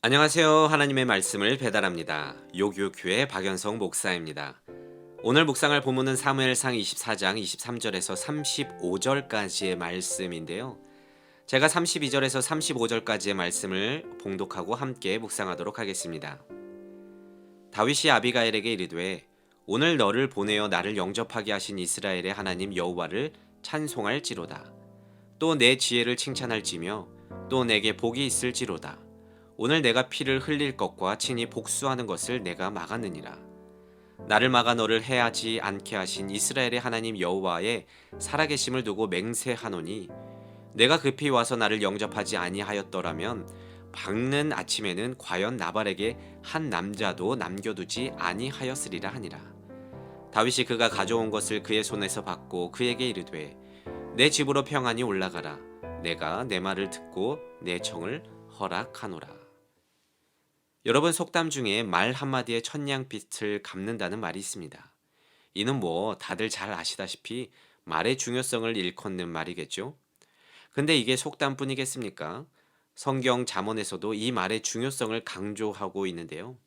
안녕하세요. 하나님의 말씀을 배달합니다. 요교교회 박연성 목사입니다. 오늘 묵상할 본문은 사무엘상 24장 23절에서 35절까지의 말씀인데요. 제가 32절에서 35절까지의 말씀을 봉독하고 함께 묵상하도록 하겠습니다. 다윗이 아비가일에게 이르되 오늘 너를 보내어 나를 영접하게 하신 이스라엘의 하나님 여호와를 찬송할지로다. 또 내 지혜를 칭찬할지며 또 내게 복이 있을지로다. 오늘 내가 피를 흘릴 것과 친히 복수하는 것을 내가 막았느니라. 나를 막아 너를 해하지 않게 하신 이스라엘의 하나님 여호와의 살아계심을 두고 맹세하노니 내가 급히 와서 나를 영접하지 아니하였더라면 밝는 아침에는 과연 나발에게 한 남자도 남겨두지 아니하였으리라 하니라. 다윗이 그가 가져온 것을 그의 손에서 받고 그에게 이르되 내 집으로 평안히 올라가라. 내가 내 말을 듣고 내 청을 허락하노라. 여러분, 속담 중에 말 한마디에 천냥빚을 갚는다는 말이 있습니다. 이는 다들 잘 아시다시피 말의 중요성을 일컫는 말이겠죠. 근데 이게 속담뿐이겠습니까? 성경 잠언에서도 이 말의 중요성을 강조하고 있는데요.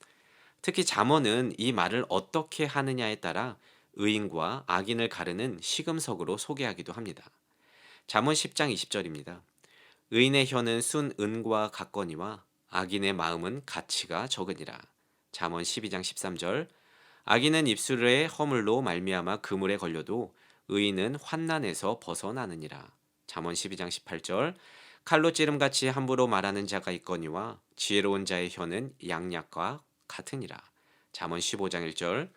특히 잠언은 이 말을 어떻게 하느냐에 따라 의인과 악인을 가르는 시금석으로 소개하기도 합니다. 잠언 10장 20절입니다. 의인의 혀는 순 은과 같거니와 악인의 마음은 가치가 적으니라. 잠언 12장 13절. 악인은 입술의 허물로 말미암아 그물에 걸려도 의인은 환난에서 벗어나느니라. 잠언 12장 18절. 칼로 찌름같이 함부로 말하는 자가 있거니와 지혜로운 자의 혀는 양약과 같으니라. 잠언 15장 1절.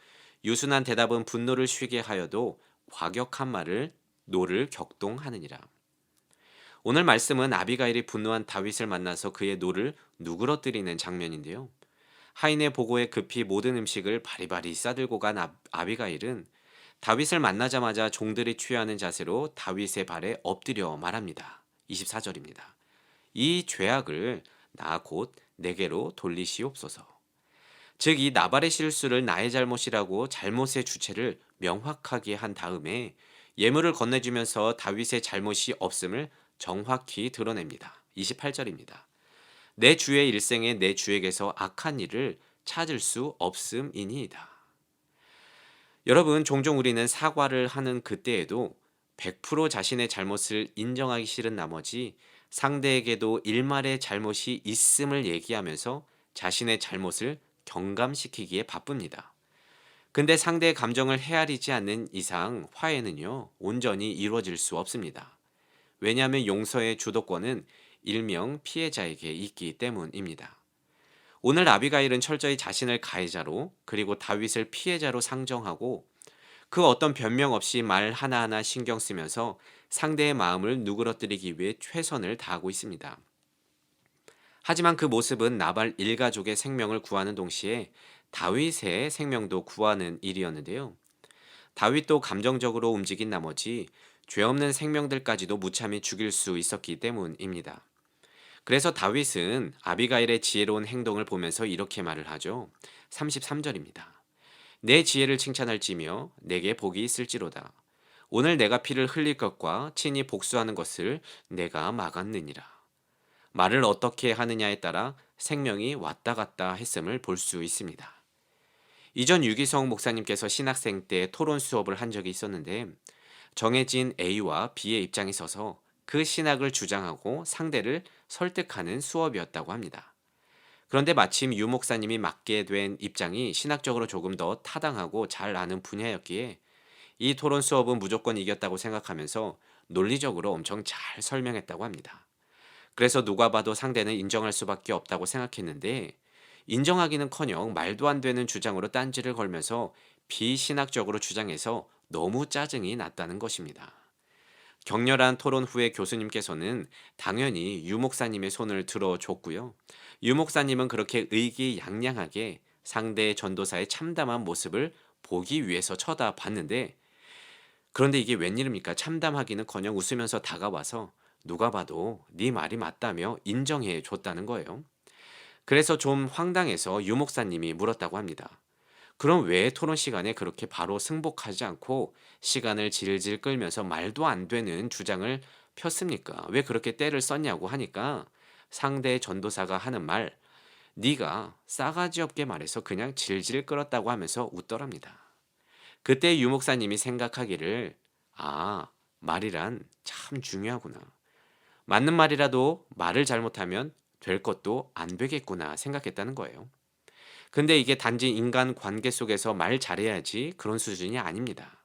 유순한 대답은 분노를 쉬게 하여도 과격한 말을 노를 격동하느니라. 오늘 말씀은 아비가일이 분노한 다윗을 만나서 그의 노를 누그러뜨리는 장면인데요. 하인의 보고에 급히 모든 음식을 바리바리 싸들고 간 아비가일은 다윗을 만나자마자 종들이 취하는 자세로 다윗의 발에 엎드려 말합니다. 24절입니다. 이 죄악을 나 곧 내게로 돌리시옵소서. 즉, 이 나발의 실수를 나의 잘못이라고 잘못의 주체를 명확하게 한 다음에 예물을 건네주면서 다윗의 잘못이 없음을 정확히 드러냅니다. 28절입니다. 내 주의 일생에 내 주에게서 악한 일을 찾을 수 없음이니이다. 여러분, 종종 우리는 사과를 하는 그때에도 100% 자신의 잘못을 인정하기 싫은 나머지 상대에게도 일말의 잘못이 있음을 얘기하면서 자신의 잘못을 경감시키기에 바쁩니다. 근데 상대의 감정을 헤아리지 않는 이상 화해는요, 온전히 이루어질 수 없습니다. 왜냐하면 용서의 주도권은 일명 피해자에게 있기 때문입니다. 오늘 아비가일은 철저히 자신을 가해자로 그리고 다윗을 피해자로 상정하고 그 어떤 변명 없이 말 하나하나 신경 쓰면서 상대의 마음을 누그러뜨리기 위해 최선을 다하고 있습니다. 하지만 그 모습은 나발 일가족의 생명을 구하는 동시에 다윗의 생명도 구하는 일이었는데요. 다윗도 감정적으로 움직인 나머지 죄 없는 생명들까지도 무참히 죽일 수 있었기 때문입니다. 그래서 다윗은 아비가일의 지혜로운 행동을 보면서 이렇게 말을 하죠. 33절입니다. 내 지혜를 칭찬할지며 내게 복이 있을지로다. 오늘 내가 피를 흘릴 것과 친히 복수하는 것을 내가 막았느니라. 말을 어떻게 하느냐에 따라 생명이 왔다 갔다 했음을 볼 수 있습니다. 이전 유기성 목사님께서 신학생 때 토론 수업을 한 적이 있었는데 정해진 A와 B의 입장이 서서 그 신학을 주장하고 상대를 설득하는 수업이었다고 합니다. 그런데 마침 유 목사님이 맡게 된 입장이 신학적으로 조금 더 타당하고 잘 아는 분야였기에 이 토론 수업은 무조건 이겼다고 생각하면서 논리적으로 엄청 잘 설명했다고 합니다. 그래서 누가 봐도 상대는 인정할 수밖에 없다고 생각했는데 인정하기는커녕 말도 안 되는 주장으로 딴지를 걸면서 비신학적으로 주장해서 너무 짜증이 났다는 것입니다. 격렬한 토론 후에 교수님께서는 당연히 유 목사님의 손을 들어줬고요. 유 목사님은 그렇게 의기양양하게 상대 전도사의 참담한 모습을 보기 위해서 쳐다봤는데 그런데 이게 웬일입니까? 참담하기는커녕 웃으면서 다가와서 누가 봐도 네 말이 맞다며 인정해 줬다는 거예요. 그래서 좀 황당해서 유 목사님이 물었다고 합니다. 그럼 왜 토론 시간에 그렇게 바로 승복하지 않고 시간을 질질 끌면서 말도 안 되는 주장을 폈습니까? 왜 그렇게 때를 썼냐고 하니까 상대 전도사가 하는 말, 네가 싸가지 없게 말해서 그냥 질질 끌었다고 하면서 웃더랍니다. 그때 유 목사님이 생각하기를 아, 말이란 참 중요하구나. 맞는 말이라도 말을 잘못하면 될 것도 안 되겠구나 생각했다는 거예요. 근데 이게 단지 인간 관계 속에서 말 잘해야지 그런 수준이 아닙니다.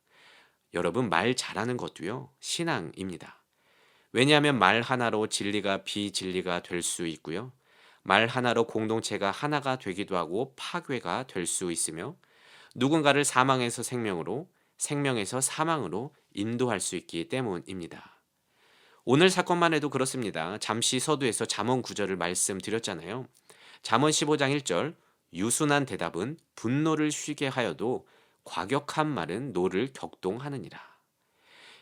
여러분 말 잘하는 것도요, 신앙입니다. 왜냐하면 말 하나로 진리가 비진리가 될 수 있고요. 말 하나로 공동체가 하나가 되기도 하고 파괴가 될 수 있으며 누군가를 사망에서 생명으로, 생명에서 사망으로 인도할 수 있기 때문입니다. 오늘 사건만 해도 그렇습니다. 잠시 서두에서 잠언 구절을 말씀드렸잖아요. 잠언 15장 1절 유순한 대답은 분노를 쉬게 하여도 과격한 말은 노를 격동하느니라.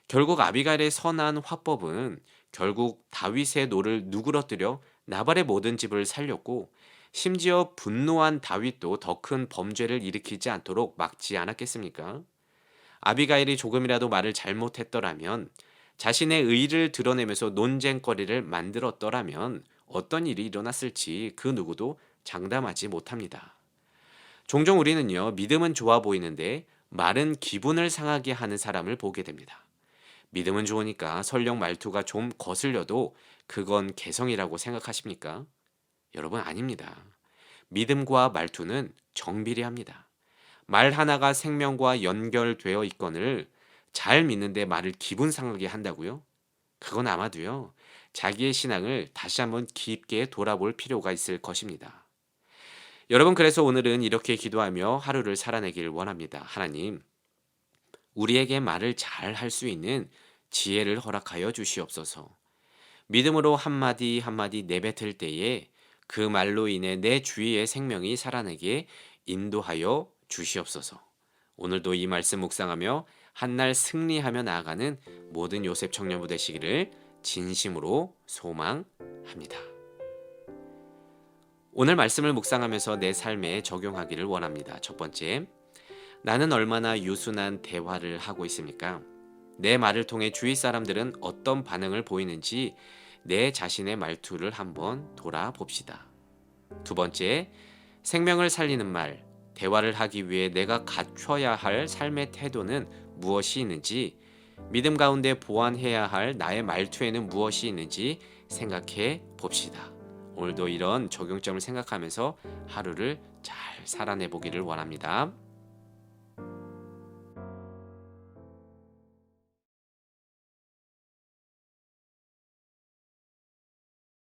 결국 아비가일의 선한 화법은 결국 다윗의 노를 누그러뜨려 나발의 모든 집을 살렸고 심지어 분노한 다윗도 더 큰 범죄를 일으키지 않도록 막지 않았겠습니까? 아비가일이 조금이라도 말을 잘못했더라면 자신의 의를 드러내면서 논쟁거리를 만들었더라면 어떤 일이 일어났을지 그 누구도 장담하지 못합니다. 종종 우리는요, 믿음은 좋아 보이는데 말은 기분을 상하게 하는 사람을 보게 됩니다. 믿음은 좋으니까 설령 말투가 좀 거슬려도 그건 개성이라고 생각하십니까? 여러분 아닙니다. 믿음과 말투는 정비례합니다. 말 하나가 생명과 연결되어 있거늘 잘 믿는데 말을 기분 상하게 한다고요? 그건 아마도요, 자기의 신앙을 다시 한번 깊게 돌아볼 필요가 있을 것입니다. 여러분 그래서 오늘은 이렇게 기도하며 하루를 살아내길 원합니다. 하나님, 우리에게 말을 잘 할 수 있는 지혜를 허락하여 주시옵소서. 믿음으로 한마디 한마디 내뱉을 때에 그 말로 인해 내 주위의 생명이 살아나게 인도하여 주시옵소서. 오늘도 이 말씀 묵상하며 한날 승리하며 나아가는 모든 요셉 청년부 되시기를 진심으로 소망합니다. 오늘 말씀을 묵상하면서 내 삶에 적용하기를 원합니다. 첫 번째, 나는 얼마나 유순한 대화를 하고 있습니까? 내 말을 통해 주위 사람들은 어떤 반응을 보이는지 내 자신의 말투를 한번 돌아봅시다. 두 번째, 생명을 살리는 말, 대화를 하기 위해 내가 갖춰야 할 삶의 태도는 무엇이 있는지, 믿음 가운데 보완해야 할 나의 말투에는 무엇이 있는지 생각해 봅시다. 오늘도 이런 적용점을 생각하면서 하루를 잘 살아내 보기를 원합니다.